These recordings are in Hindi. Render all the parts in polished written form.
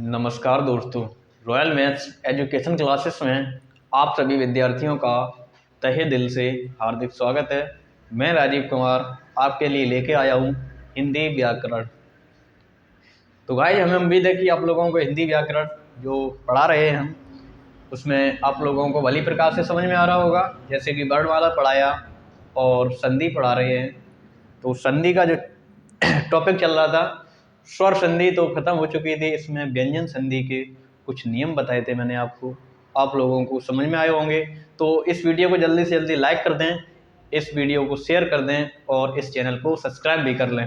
नमस्कार दोस्तों, रॉयल मैथ्स एजुकेशन क्लासेस में आप सभी विद्यार्थियों का तहे दिल से हार्दिक स्वागत है। मैं राजीव कुमार आपके लिए लेके आया हूँ हिंदी व्याकरण। तो भाई हमें उम्मीद है कि आप लोगों को हिंदी व्याकरण जो पढ़ा रहे हैं हम उसमें आप लोगों को भली प्रकार से समझ में आ रहा होगा। जैसे कि वर्णमाला पढ़ाया और संधि पढ़ा रहे हैं, तो संधि का जो टॉपिक चल रहा था स्वर संधि तो ख़त्म हो चुकी थी। इसमें व्यंजन संधि के कुछ नियम बताए थे मैंने आपको, आप लोगों को समझ में आए होंगे। तो इस वीडियो को जल्दी से जल्दी लाइक कर दें, इस वीडियो को शेयर कर दें और इस चैनल को सब्सक्राइब भी कर लें।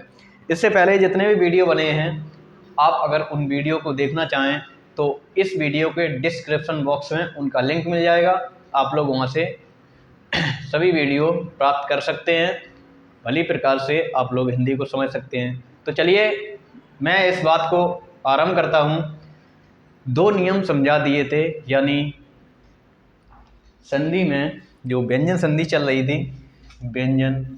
इससे पहले जितने भी वीडियो बने हैं आप अगर उन वीडियो को देखना चाहें तो इस वीडियो के डिस्क्रिप्शन बॉक्स में उनका लिंक मिल जाएगा। आप लोग वहाँ से सभी वीडियो प्राप्त कर सकते हैं, भली प्रकार से आप लोग हिंदी को समझ सकते हैं। तो चलिए मैं इस बात को आरंभ करता हूँ। दो नियम समझा दिए थे, यानी संधि में जो व्यंजन संधि चल रही थी, व्यंजन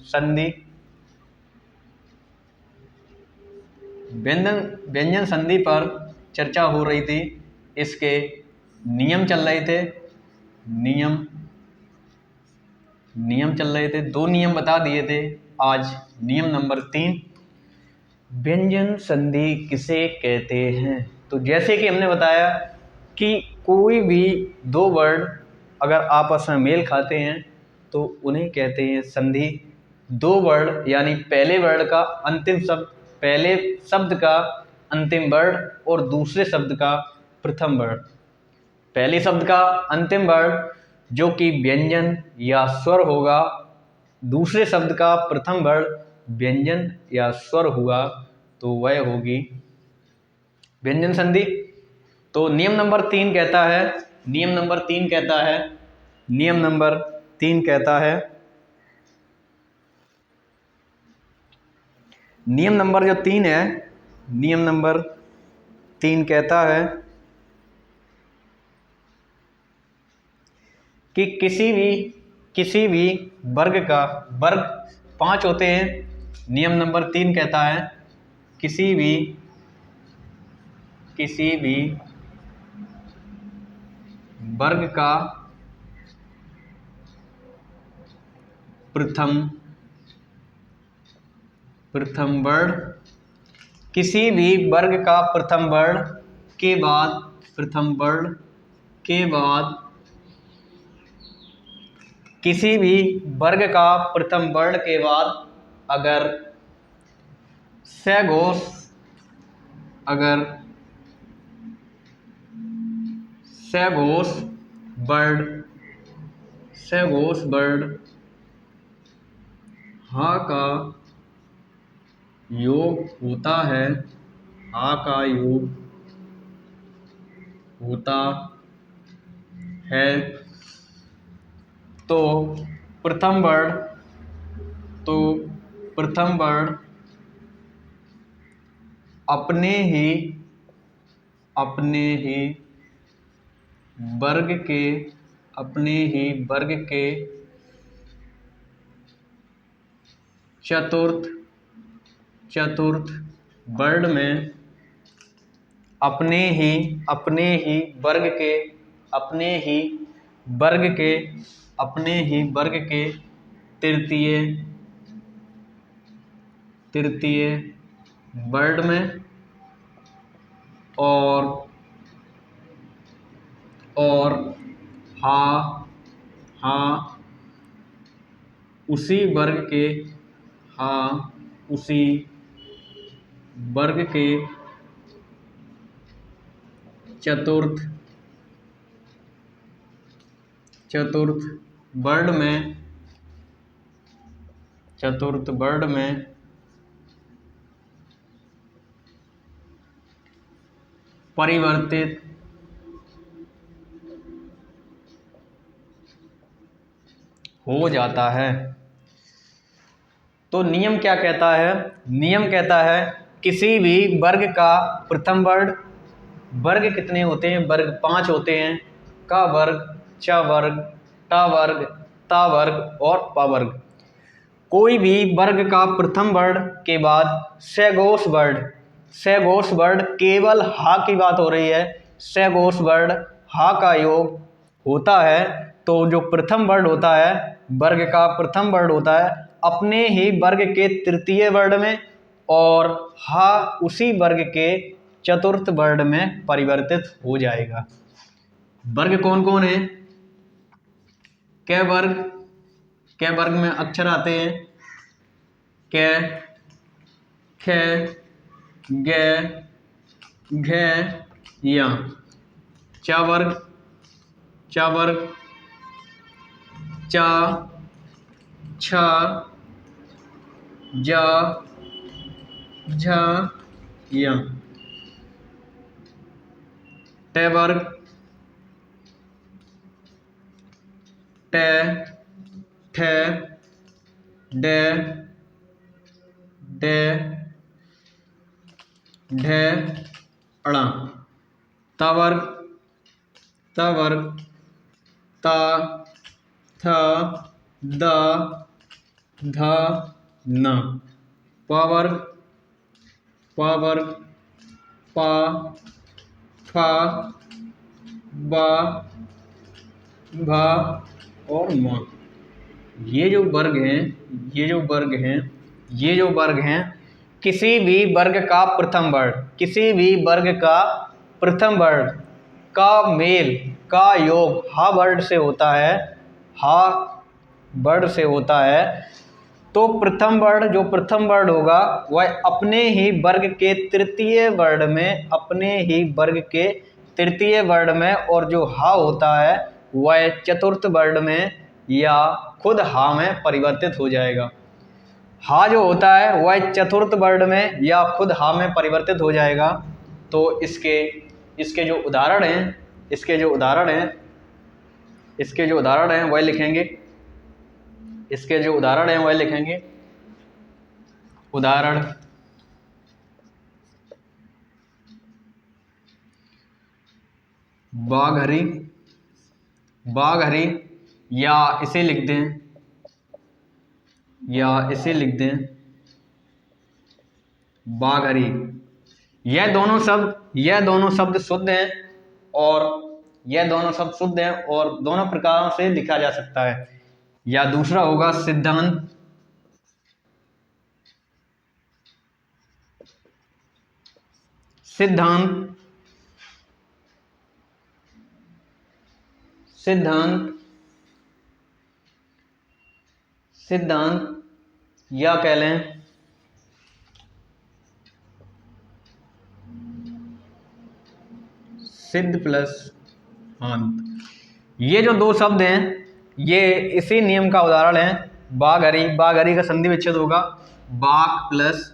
संधि पर चर्चा हो रही थी। इसके नियम चल रहे थे, नियम चल रहे थे। दो नियम बता दिए थे। आज नियम नंबर 3, व्यंजन संधि किसे कहते हैं। तो जैसे कि हमने बताया कि कोई भी दो वर्ड अगर आपस में मेल खाते हैं तो उन्हें कहते हैं संधि। दो वर्ड यानी पहले वर्ड का अंतिम शब्द, पहले शब्द का अंतिम वर्ड और दूसरे शब्द का प्रथम वर्ड। पहले शब्द का अंतिम वर्ड जो कि व्यंजन या स्वर होगा, दूसरे शब्द का प्रथम वर्ड व्यंजन या स्वर हुआ तो वह होगी व्यंजन संधि। तो नियम नंबर 3 कहता है, नियम नंबर 3 कहता है, नियम नंबर 3 कहता है, नियम नंबर जो 3 है, नियम नंबर 3 कहता है कि किसी भी वर्ग का, वर्ग 5 होते हैं। नियम नंबर 3 कहता है किसी भी वर्ग का प्रथम वर्ड, किसी भी वर्ग का प्रथम वर्ड के बाद, किसी भी वर्ग का प्रथम वर्ण के बाद अगर सघोष वर्ण हा का योग होता है, हा का योग होता है, तो प्रथम वर्ण अपने ही वर्ग के चतुर्थ वर्ण में, अपने ही वर्ग के तृतीय वर्ण में और हा उसी वर्ग के चतुर्थ वर्ण में परिवर्तित हो जाता है। तो नियम क्या कहता है? नियम कहता है किसी भी वर्ग का प्रथम वर्ग, वर्ग कितने होते हैं? वर्ग 5 होते हैं। का वर्ग, च वर्ग, ट वर्ग, ता वर्ग और पा वर्ग। कोई भी वर्ग का प्रथम वर्ण के बाद सघोष वर्ण, सगोश वर्ड केवल हा की बात हो रही है, सगोश वर्ड हा का योग होता है, तो जो प्रथम वर्ड होता है वर्ग का प्रथम वर्ड होता है अपने ही वर्ग के तृतीय वर्ड में और हा उसी वर्ग के चतुर्थ वर्ड में परिवर्तित हो जाएगा। वर्ग कौन कौन है? क वर्ग में अक्षर आते हैं क, ख, ग, घ, या। चा वर्ग चा, छ, जा, झ, या। ट वर्ग ट, ठ, ड, ड, ढ, ण। ता वर्ग ता, थ, द, ध, न। प वर्ग पा, फ, ब, भ और म। ये जो वर्ग हैं किसी भी वर्ग का प्रथम वर्ग का मेल का योग हा वर्ड से होता है, तो प्रथम वर्ड होगा वह अपने ही वर्ग के तृतीय वर्ड में और जो हा होता है वह चतुर्थ वर्ड में या खुद हा में परिवर्तित हो जाएगा। हा जो होता है वह चतुर्थ वर्ड में या खुद हा में परिवर्तित हो जाएगा। तो इसके जो उदाहरण हैं वह लिखेंगे। उदाहरण बाघ हरी या इसे लिख दें बाघ हरी। यह दोनों शब्द शुद्ध हैं और दोनों प्रकारों से लिखा जा सकता है। या दूसरा होगा सिद्धांत या कह लें सिद्ध प्लस अंत। ये जो दो शब्द हैं ये इसी नियम का उदाहरण है। बाघ हरी का संधि विच्छेद होगा बाघ प्लस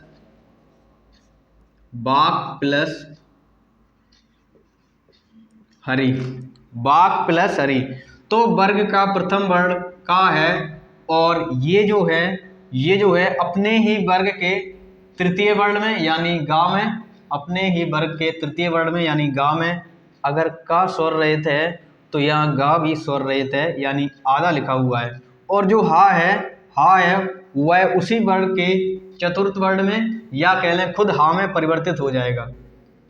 हरी। तो वर्ग का प्रथम वर्ण का है और ये जो है अपने ही वर्ग के तृतीय वर्ण में यानी गा में अगर का स्वर रहित है तो यहाँ गा भी स्वर रहित है यानी आधा लिखा हुआ है। और जो हा है वह उसी वर्ग के चतुर्थ वर्ण में या कह लें खुद हा में परिवर्तित हो जाएगा।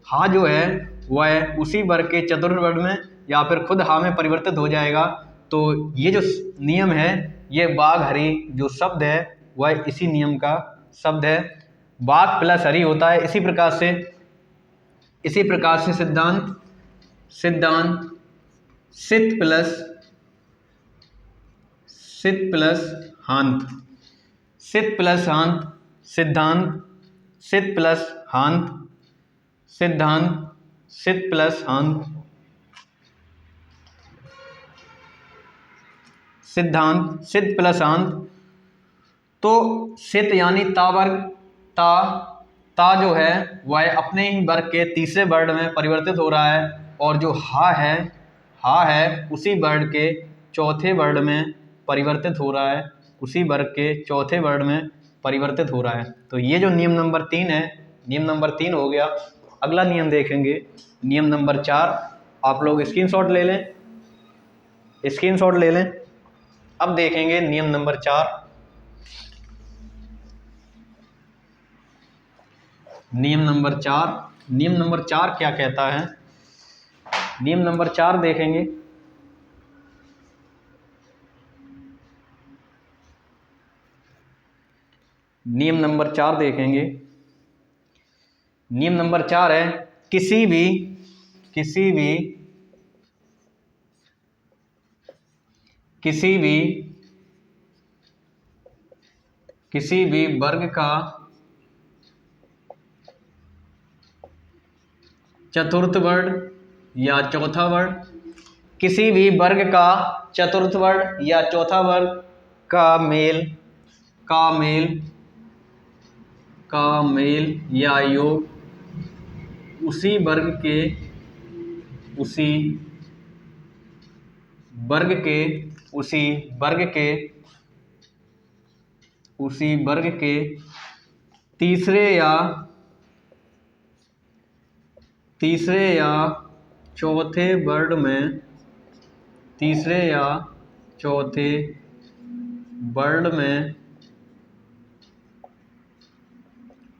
हा जो है वह उसी वर्ग के चतुर्थ वर्ण में या फिर खुद हा में परिवर्तित हो जाएगा। तो ये जो नियम है ये बाघ हरी जो शब्द है वह इसी नियम का शब्द है। बाघ प्लस हरी होता है। इसी प्रकार से सिद्धांत सिद्ध प्लस हांत सिद्धांत सिद्ध प्लस हांत सिद्ध प्लस हांत सिद्धांत सिद्ध प्लस हांत। तो सिद्ध यानी ता वर्ग ता जो है वह अपने ही वर्ग के तीसरे वर्ण में परिवर्तित हो रहा है और जो हा है उसी वर्ग के चौथे वर्ण में परिवर्तित हो रहा है तो ये जो नियम नंबर 3 है नियम नंबर 3 हो गया। अगला नियम देखेंगे नियम नंबर 4। आप लोग स्क्रीनशॉट ले लें। अब देखेंगे नियम नंबर 4। नियम नंबर 4, नियम नंबर 4 क्या कहता है? नियम नंबर 4 देखेंगे। नियम नंबर 4 देखेंगे। नियम नंबर 4 है किसी भी किसी भी किसी भी किसी भी वर्ग का चतुर्थ वर्ण या चौथा वर्ण, किसी भी वर्ग का चतुर्थ वर्ण या चौथा वर्ण का मेल का मेल का मेल या योग उसी वर्ग के उसी वर्ग के उसी वर्ग के उसी वर्ग के तीसरे या चौथे वर्ण में तीसरे या चौथे वर्ण में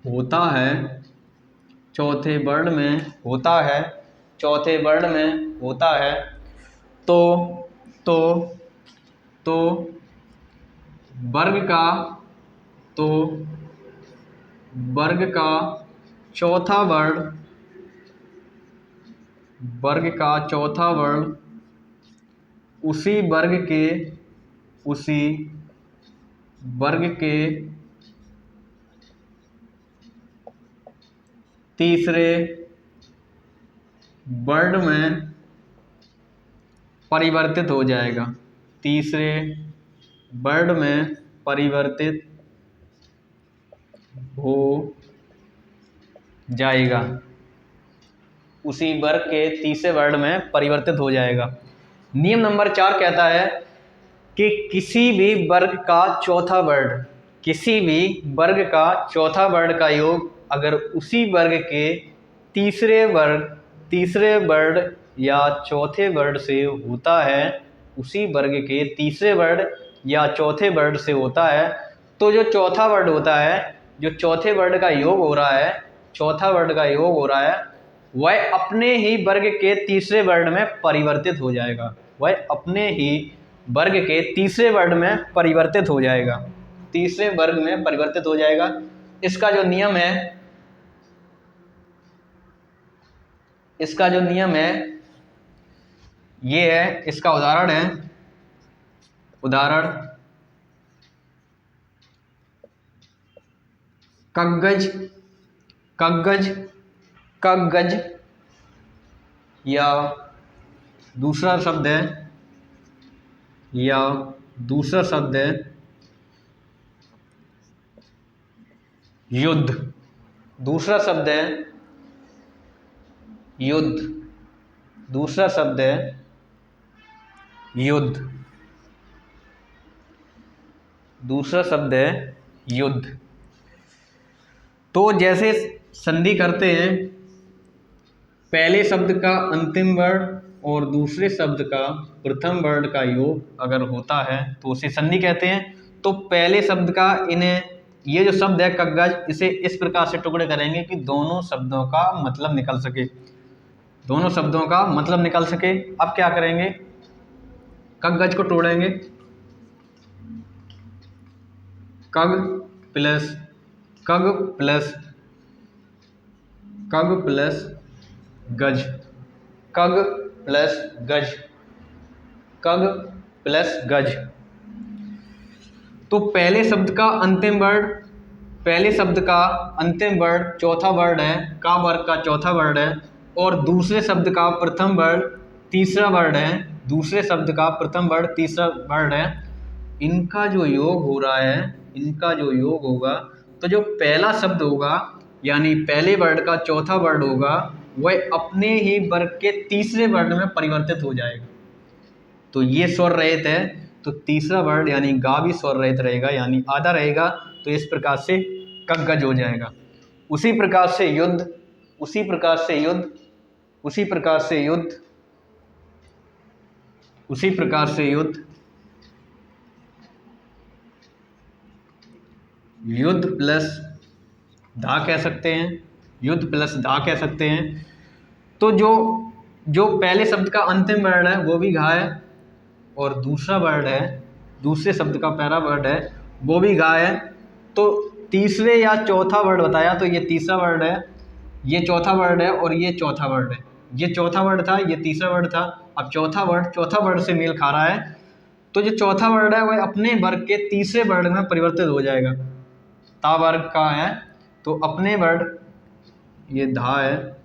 होता है, चौथे वर्ण में होता है, चौथे वर्ण में होता है, तो तो तो वर्ग का तो वर्ग का चौथा वर्ण वर्ग का चौथा वर्ण उसी वर्ग के तीसरे वर्ण में परिवर्तित हो जाएगा, तीसरे वर्ण में परिवर्तित हो जाएगा, उसी वर्ग के तीसरे वर्ण में परिवर्तित हो जाएगा। नियम नंबर 4 कहता है कि किसी भी वर्ग का चौथा वर्ण, किसी भी वर्ग का चौथा वर्ण का योग अगर उसी वर्ग के तीसरे वर्ण या चौथे वर्ण से होता है, उसी वर्ग के तीसरे वर्ण या चौथे वर्ण से होता है, तो जो चौथा वर्ण होता है, जो चौथे वर्ण का योग हो रहा है, चौथा वर्ण का योग हो रहा है, वह अपने ही वर्ग के तीसरे वर्ण में परिवर्तित हो जाएगा, वह अपने ही वर्ग के तीसरे वर्ण में परिवर्तित हो जाएगा, तीसरे वर्ग में परिवर्तित हो जाएगा। इसका जो नियम है, इसका जो नियम है ये है, इसका उदाहरण है, उदाहरण कगज कगज कगज या दूसरा शब्द है युद्ध, दूसरा शब्द है युद्ध, दूसरा शब्द है युद्ध, दूसरा शब्द है युद्ध। तो जैसे संधि करते हैं, पहले शब्द का अंतिम वर्ण और दूसरे शब्द का प्रथम वर्ण का योग अगर होता है तो उसे संधि कहते हैं। तो पहले शब्द का, इन्हें ये जो शब्द है कगज, इसे इस प्रकार से टुकड़े करेंगे कि दोनों शब्दों का मतलब निकल सके, दोनों शब्दों का मतलब निकल सके। अब क्या करेंगे, कगज को तोड़ेंगे, कग प्लस कग प्लस गज, कग प्लस गज, कग प्लस गज। तो पहले शब्द का अंतिम वर्ण, पहले शब्द का अंतिम वर्ण चौथा वर्ण है, का वर्ग का चौथा वर्ण है, और दूसरे शब्द का प्रथम वर्ण तीसरा वर्ण है, दूसरे शब्द का प्रथम वर्ण तीसरा वर्ण है। इनका जो योग हो रहा है, इनका जो योग होगा, तो जो पहला शब्द होगा यानी पहले वर्ण का चौथा वर्ण होगा, वह अपने ही वर्ग के तीसरे वर्ण में परिवर्तित हो जाएगा। तो ये स्वर रहित है, तो तीसरा वर्ण यानी गा भी स्वर रहित रहेगा, यानी आधा रहेगा, तो इस प्रकार से कगज हो जाएगा। उसी प्रकार से युद्ध, उसी प्रकार से युद्ध, उसी प्रकार से युद्ध, उसी प्रकार से युद्ध, युद्ध प्लस धा कह सकते हैं, युद्ध प्लस दा कह सकते हैं। तो जो जो पहले शब्द का अंतिम वर्ण है वो भी घा है, और दूसरा वर्ड है, दूसरे शब्द का पहला वर्ड है वो भी घा है। तो तीसरे या चौथा वर्ड बताया, तो ये तीसरा वर्ड है, ये चौथा वर्ड है, और ये चौथा वर्ड है। ये चौथा वर्ड था, ये तीसरा वर्ड था। अब चौथा वर्ड से मेल खा रहा है, तो जो चौथा वर्ड है वह अपने वर्ग के तीसरे वर्ड में परिवर्तित हो जाएगा। ता वर्ग का है तो अपने वर्ड, ये धा है,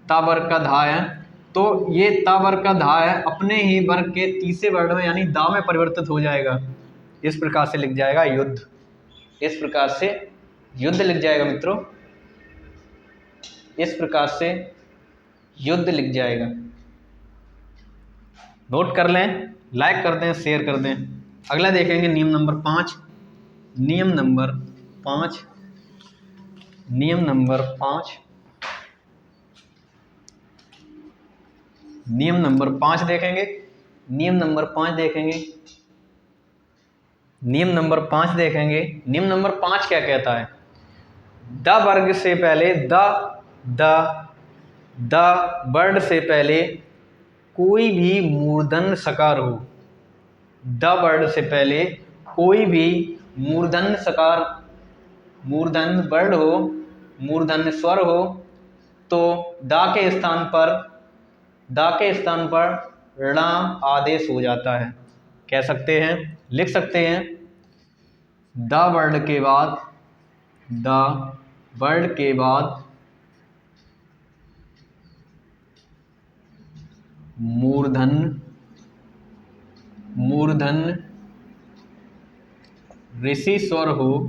ता वर्ग का धा है, तो ये ता वर्ग का धा है, अपने ही वर्ग के तीसरे वर्ड में यानी दा में परिवर्तित हो जाएगा। इस प्रकार से लिख जाएगा युद्ध, इस प्रकार से युद्ध लिख जाएगा मित्रों, इस प्रकार से युद्ध लिख जाएगा। नोट कर लें, लाइक कर दें, शेयर कर दें। अगला देखेंगे नियम नंबर 5। नियम नंबर 5, नियम नंबर 5, नियम नंबर 5 देखेंगे। नियम नंबर 5 देखेंगे, नियम नंबर 5 देखेंगे। नियम नंबर 5 क्या कहता है? द वर्ग से पहले द वर्ड से पहले कोई भी मूर्धन सकार हो। द वर्ड से पहले कोई भी मूर्धन सकार, मूर्धन वर्ड हो, मूर्धन स्वर हो, तो दा के स्थान पर ण आदेश हो जाता है। कह सकते हैं, लिख सकते हैं, द वर्ड के बाद, द वर्ड के बाद मूर्धन ऋषि स्वर हो,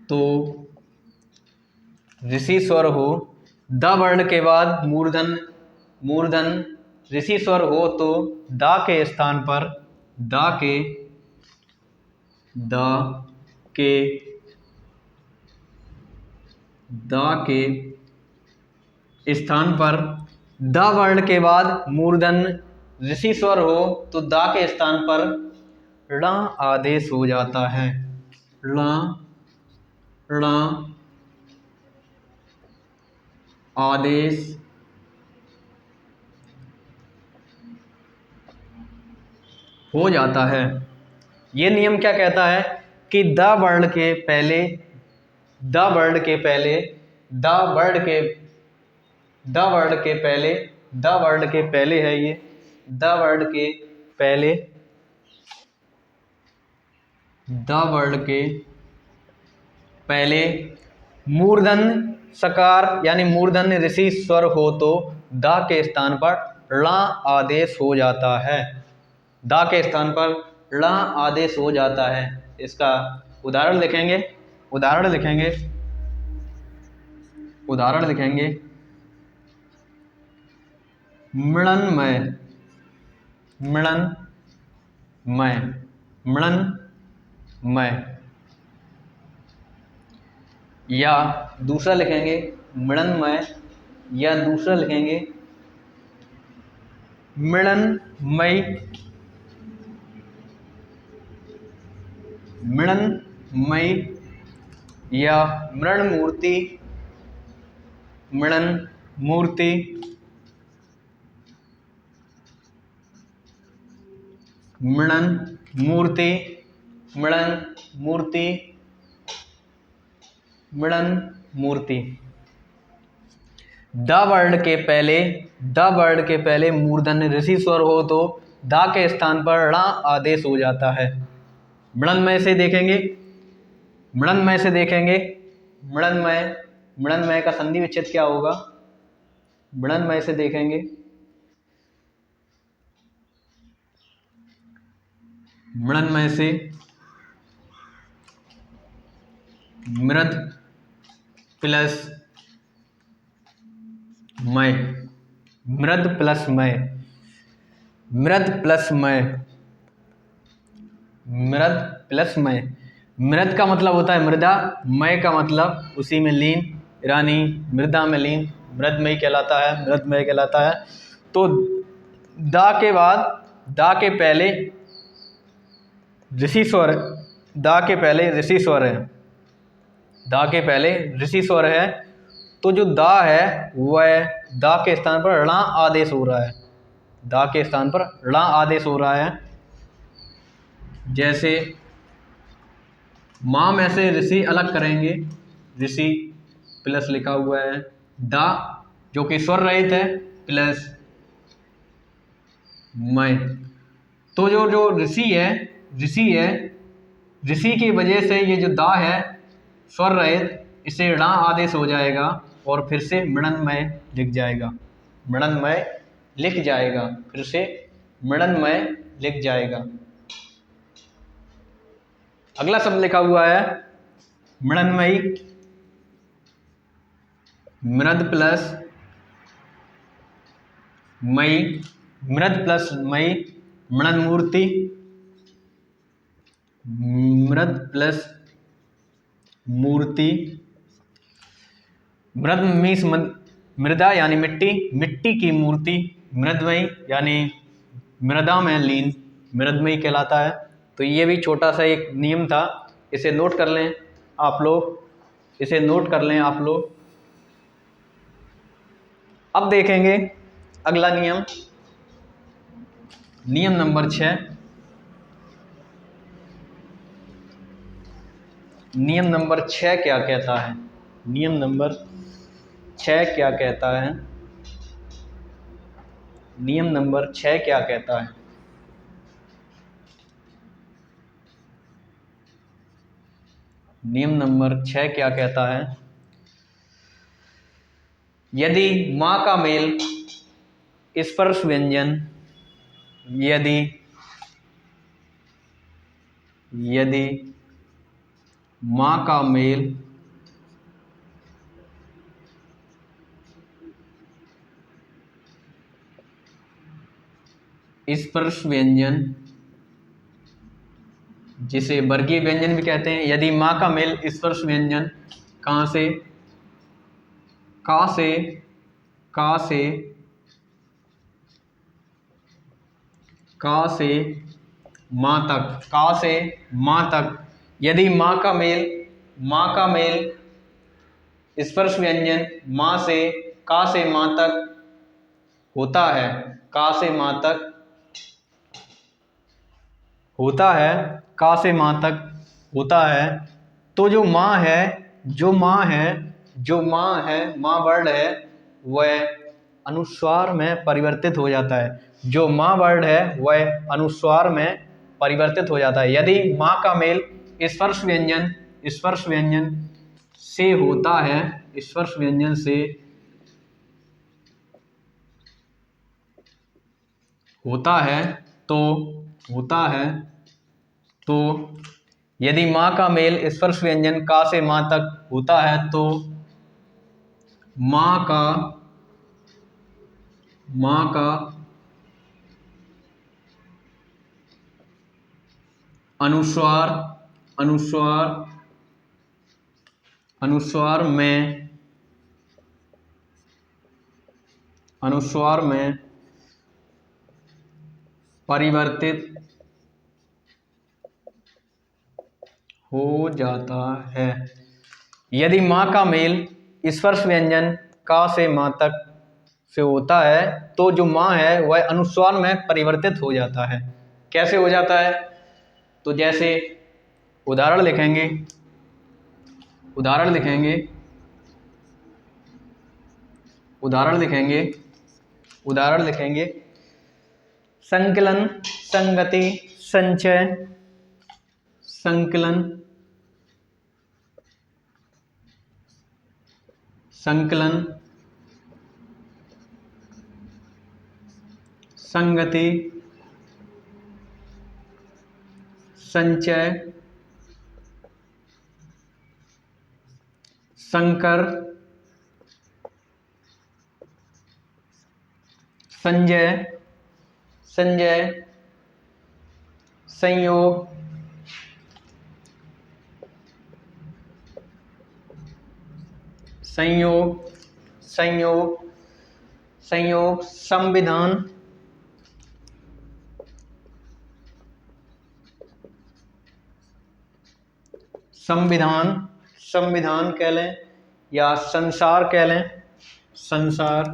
तो ऋषि स्वर हो, द वर्ण के बाद मूर्धन ऋषि स्वर हो, तो दा के स्थान पर, दा के स्थान पर, द वर्ण के बाद मूर्धन ऋषि स्वर हो, तो दा के स्थान पर ण आदेश हो जाता है। ण आदेश हो जाता है। ये नियम क्या कहता है कि द वर्ण के पहले, द वर्ड के पहले, द वर्ड के पहले है ये, द वर्ड के पहले, द वर्ड के पहले मूर्धन सकार यानी मूर्धन ऋषि स्वर हो, तो दा के स्थान पर ण आदेश हो जाता है। दा के स्थान पर ण आदेश हो जाता है। इसका उदाहरण लिखेंगे, उदाहरण लिखेंगे मृण्मय, या दूसरा लिखेंगे मृण्मय, या दूसरा लिखेंगे मृण्मयी, या मृण्मूर्ति, मृण्मूर्ति। द वर्ड के पहले मूर्धन ऋषि स्वर हो, तो दा के स्थान पर ण आदेश हो जाता है। मृण्मय से देखेंगे, मृण्मय का संधि विच्छेद क्या होगा? मृण्मय से देखेंगे, मृण्मय से मृद प्लस मय, मृद प्लस मय, मृद का मतलब होता है मृदा, मय का मतलब उसी में लीन, यानी मृदा में लीन, मृदमयी कहलाता है। तो दा के बाद, दा के पहले ऋषि स्वर दा के पहले ऋषि स्वर है, दा के पहले ऋषि स्वर है, तो जो दा है वह दा के स्थान पर ऋणा आदेश हो रहा है, दा के स्थान पर ऋणा आदेश हो रहा है। जैसे माँ में से ऋषि अलग करेंगे, ऋषि प्लस लिखा हुआ है, दा जो कि स्वर रहित है प्लस मैं, तो जो जो ऋषि है, ऋषि है, ऋषि की वजह से ये जो दा है स्वर रहित, इसे ऋणा आदेश हो जाएगा और फिर से मृण्मय लिख जाएगा, मृण्मय लिख जाएगा, फिर से मृण्मय लिख जाएगा। अगला शब्द लिखा हुआ है मृण्मयी, मृद प्लस मयी, मृद प्लस मयी, मृन्मूर्ति, मृद प्लस मूर्ति, मृद मीन्स मृदा यानी मिट्टी, मिट्टी की मूर्ति, मृदमयी यानी मृदा में लीन, मृदमयी कहलाता है। तो ये भी छोटा सा एक नियम था, इसे नोट कर लें आप लोग, इसे नोट कर लें आप लोग। अब देखेंगे अगला नियम, नियम नंबर 6। नियम नंबर 6 क्या कहता है, नियम नंबर 6 क्या कहता है, नियम नंबर 6 क्या कहता है। नियम नंबर 6 क्या कहता है, यदि माँ का मेल स्पर्श व्यंजन, यदि माँ का मेल स्पर्श व्यंजन, जिसे वर्गीय व्यंजन भी कहते हैं, यदि माँ का मेल स्पर्श व्यंजन कहाँ से, का से, का से, का से माँ तक, का से माँ तक, यदि माँ का मेल स्पर्श व्यंजन माँ से का से माँ तक होता है, का से माँ तक होता है, का से माँ तक होता है, तो जो माँ है, जो माँ है, जो माँ है, माँ वर्ड है, वह अनुस्वार में परिवर्तित हो जाता है, जो माँ वर्ड है वह अनुस्वार में परिवर्तित हो जाता है। यदि माँ का मेल स्पर्श व्यंजन से होता है, स्पर्श व्यंजन से होता है, तो यदि माँ का मेल स्पर्श व्यंजन का से माँ तक होता है, तो माँ का अनुस्वार में परिवर्तित हो जाता है। यदि माँ का मेल स्पर्श व्यंजन का से माँ तक से होता है, तो जो माँ है वह अनुस्वार में परिवर्तित हो जाता है। कैसे हो जाता है, तो जैसे उदाहरण लिखेंगे, उदाहरण लिखेंगे, संकलन, संगति, संचय, संकलन, संगति, संचय, संकर, संजय, संयोग, संविधान, संविधान, संविधान कह लें या संसार कह लें, संसार,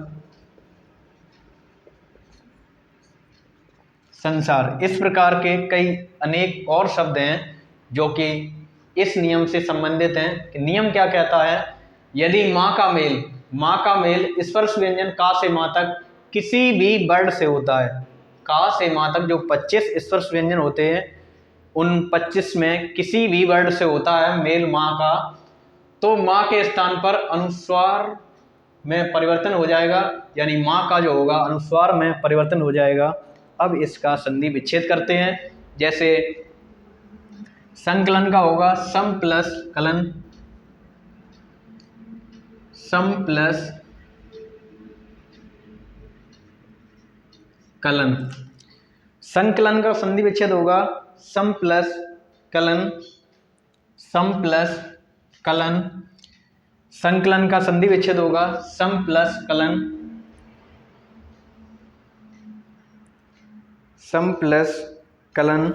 संसार। इस प्रकार के कई अनेक और शब्द हैं जो कि इस नियम से संबंधित हैं कि नियम क्या कहता है। यदि माँ का मेल स्पर्श व्यंजन का से माँ तक किसी भी वर्ण से होता है, का से माँ तक जो 25 स्पर्श व्यंजन होते हैं उन 25 में किसी भी वर्ण से होता है मेल माँ का, तो माँ के स्थान पर अनुस्वार में परिवर्तन हो जाएगा, यानी माँ का जो होगा अनुस्वार में परिवर्तन हो जाएगा। अब इसका संधि विच्छेद करते हैं। जैसे संकलन का होगा सम प्लस कलन, सम प्लस कलन। संकलन का संधि विच्छेद होगा सम प्लस कलन, सम प्लस कलन। संकलन का संधि विच्छेद होगा सम प्लस कलन, सम प्लस कलन।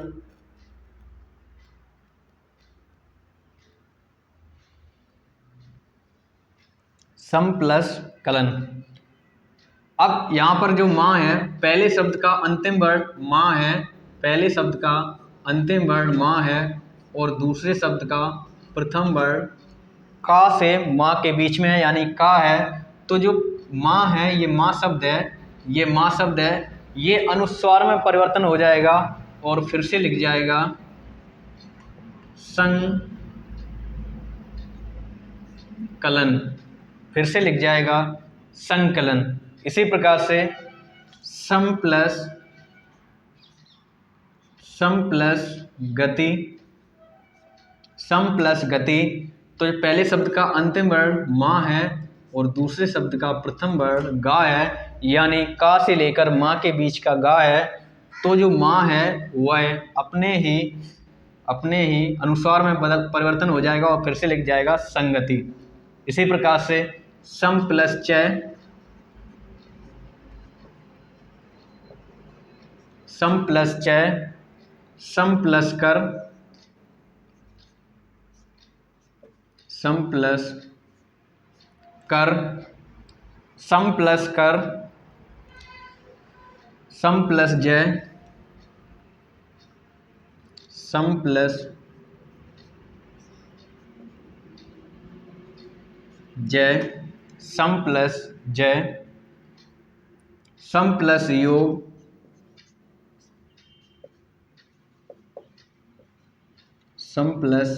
सम प्लस कलन। अब यहाँ पर जो माँ है, पहले शब्द का अंतिम वर्ण माँ है, पहले शब्द का अंतिम वर्ण माँ है और दूसरे शब्द का प्रथम वर्ण का से माँ के बीच में है, यानी का है। तो जो माँ है, ये माँ शब्द है, ये माँ शब्द है, ये अनुस्वार में परिवर्तन हो जाएगा और फिर से लिख जाएगा संकलन, फिर से लिख जाएगा संकलन। इसी प्रकार से सम प्लस गति, सम प्लस गति। तो पहले शब्द का अंतिम वर्ण माँ है और दूसरे शब्द का प्रथम वर्ण गा है, यानी का से लेकर माँ के बीच का गा है। तो जो माँ है वह अपने ही अनुस्वार में परिवर्तन हो जाएगा और फिर से लिख जाएगा संगति। इसी प्रकार से सम प्लस चय, सम प्लस चय, सम प्लस कर, सम प्लस कर, सम प्लस कर, सम प्लस जय, सम प्लस जय, सम प्लस जय, सम प्लस योग, सम प्लस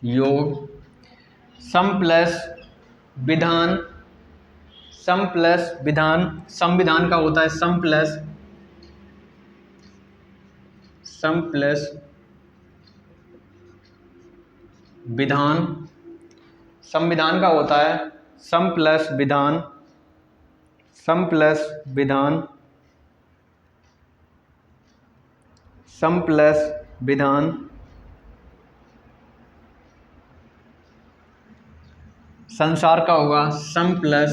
योग, सम प्लस विधान, सम प्लस विधान। संविधान का होता है सम प्लस विधान, संविधान का होता है सम प्लस विधान, सम प्लस विधान, सम प्लस विधान। संसार का होगा सम प्लस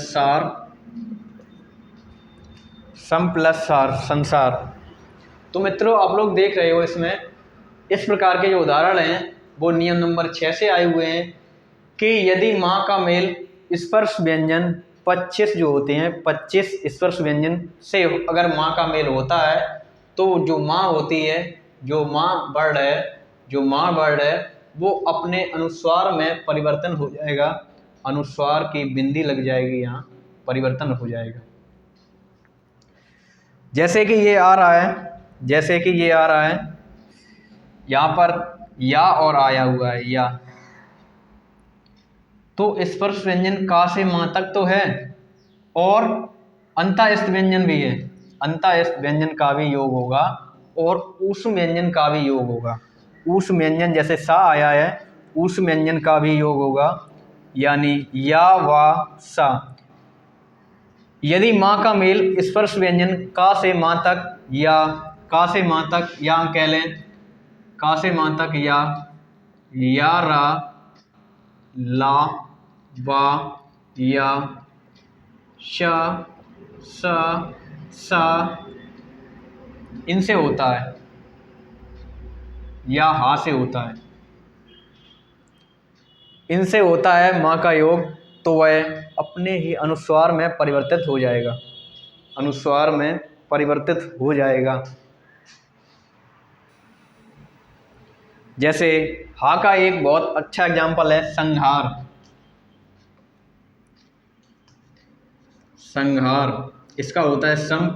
सार, सम प्लस सार, संसार। तो मित्रों आप लोग देख रहे हो इसमें इस प्रकार के जो उदाहरण हैं वो नियम नंबर 6 से आए हुए हैं कि यदि माँ का मेल स्पर्श व्यंजन 25 जो होते हैं, 25 स्पर्श व्यंजन से अगर माँ का मेल होता है तो जो माँ होती है, जो माँ वर्ड है वो अपने अनुस्वार में परिवर्तन हो जाएगा, अनुस्वार की बिंदी लग जाएगी, यहाँ परिवर्तन हो जाएगा। जैसे कि ये आ रहा है, यहाँ पर या और आया हुआ है या, तो स्पर्श व्यंजन का से माँ तक तो है और अंतःस्थ व्यंजन भी है, अंतःस्थ व्यंजन का भी योग होगा और ऊष्म व्यंजन का भी योग होगा। ऊष्म व्यंजन जैसे सा आया है, ऊष्म व्यंजन का भी योग होगा, यानी या वा सा। यदि माँ का मेल स्पर्श व्यंजन का से माँ तक या का से माँ तक या कह लें का से माँ तक या रा ला वा या श स सा इनसे होता है या हा से होता है। इनसे होता है माँ का योग, तो वह अपने ही अनुस्वार में परिवर्तित हो जाएगा, अनुस्वार में परिवर्तित हो जाएगा। जैसे हा का एक बहुत अच्छा एग्जाम्पल है संहार। संहार इसका होता है सम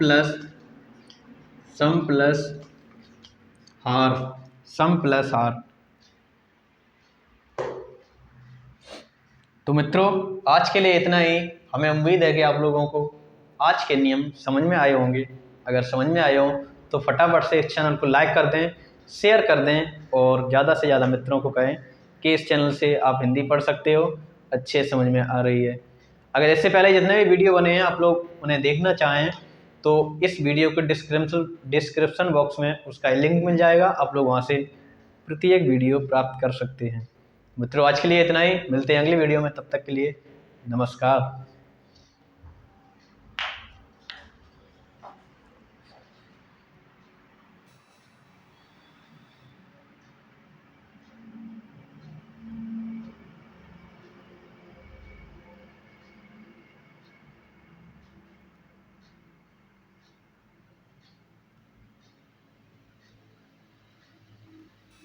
प्लस हार, सम प्लस हार। तो मित्रों आज के लिए इतना ही। हमें उम्मीद है कि आप लोगों को आज के नियम समझ में आए होंगे। अगर समझ में आए हों तो फटाफट से इस चैनल को लाइक कर दें, शेयर कर दें और ज़्यादा से ज़्यादा मित्रों को कहें कि इस चैनल से आप हिंदी पढ़ सकते हो, अच्छे समझ में आ रही है। अगर इससे पहले जितने भी वीडियो बने हैं आप लोग उन्हें देखना चाहें तो इस वीडियो के डिस्क्रिप्शन बॉक्स में उसका लिंक मिल जाएगा, आप लोग वहाँ से प्रत्येक वीडियो प्राप्त कर सकते हैं। मित्रों आज के लिए इतना ही, मिलते हैं अगली वीडियो में, तब तक के लिए नमस्कार।